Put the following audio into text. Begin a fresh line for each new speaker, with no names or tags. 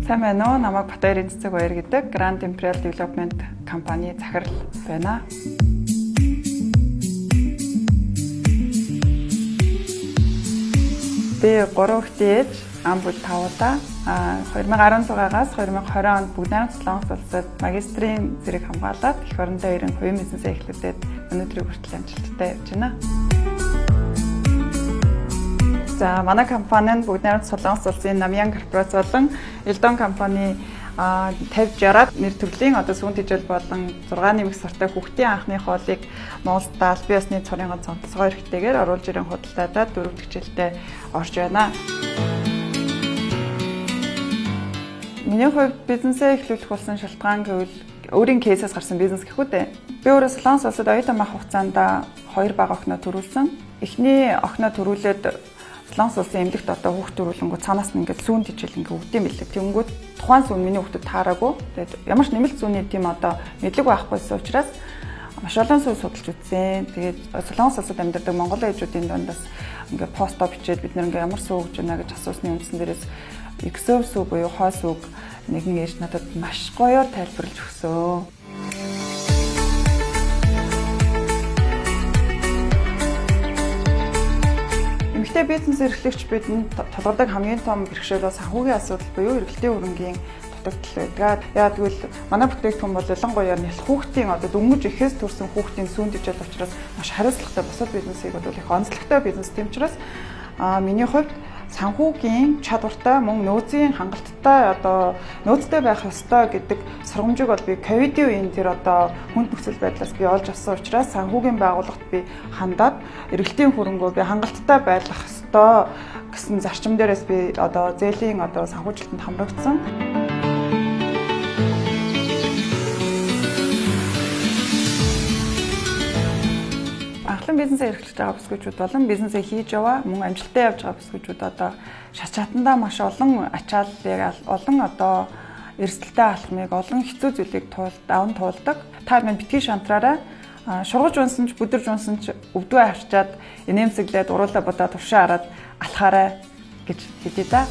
Сайн байна уу? Намайг Батбаярын цэцэг баяр гэдэг Grand Imperial Development компани захирал байна. Би 3 хүүхдийн ээж, ам бүл 5 удаа 2016-аас 2020 онд бүгд найрамд Солонгос улсад магистрийн зэрэг хамгаалаад эх орондоо ирэн хувийн бизнесээ эхлүүлээд өнөөдрийг хүртэл амжилттай явж байна. За манай компани нь бүгд найрамд Солонгос улсын Намян корпорац болон Элдон компани 50-60-аад нэр төрлийн сүүн тижэл болон 6 нэмэх сартай хүүхдийн анхны хоолыг Монголд албан ёсны цорын цонцгой эрхтэйгээр оруулж ирэн худалдаадаа 4 дахь жилдээ орж байна. Миний хувьд бизнесээ эхлүүлэх болсон шалтгаан гэвэл өөрийн кейсээс гарсан бизнес гэх үү дээ. Би өөрөө Солонгос улсад оюутан байх хугацаанд 2 бага охиноо төрүүлсэн. Эхний охиноо төрүүлээд Солонгос улсын эмнэлэгт хүүхд төрүүлэнгүү цаанаас нь ингээд сүүн тижэл ингээд өгдөм билээ. Тэнгүүд тухайн сүүн миний хүүхдэд таараагүй. Тэгээд ямар ч нэмэлт сүүний тийм мэдлэг байхгүйсэн учраас маш олон сүү судалж үзсэн. Тэгээд Солонгос улсад амьдардаг монгол ээжүүдийн дундаас ингээд постоо бичээд бид нэр ингээд ямар сүү өгч байна гэж асуусны үндсэн дээрээс эксов сүү буюу хоо сүүг нэгэн ээж надад маш гоёор тайлбарлаж өгсөн. Эмэгтэй бизнес эрхлэгч бидэнд толгойд хамгийн том бэрхшээл бол санхүүгийн асуудал буюу эргэлтийн хөрөнгийн дутагдал байдаг. Яг тэгвэл манай бүтээгдэхүүн бол ялангуяа хүүхдийн дөнгөж ихээс төрсэн хүүхдийн сүүн тижэл учраас маш хариуцлагатай бусад бизнесийг бол их онцлогтой бизнес тийм учраас миний хувьд санхүүгийн чадвартай мөн нөөцийн хангалттай нөөцтэй байх ёстой гэдэг сургамжийг бол би ковидын үеийн тэр хүнд нөхцөл байдлаас би олж авсан учраас санхүүгийн байгууллагт би хандаад эргэлтийн хөрөнгөө би хангалттай байлгах ёстой гэсэн зарчим дээрээс би зээлийн санхүүжилтанд хамрагдсан. Анхлан бизнесээ эрхлэж байгаа бүсгүйчүүд болон бизнесээ хийж яваа мөн амжилттай явж байгаа бүсгүйчүүд шат чатандаа маш олон ачааллыг олон эрсдэлтэй алхмыг олон хэцүү зүйлийг даван туулдаг. Та минь битгий шантраараа шургаж унсан ч бүдэрж унсан ч өвдөө авчирчаад инээмсэглээд уруулаа будаа туршаа хараад алхаарай гэж хэлье да.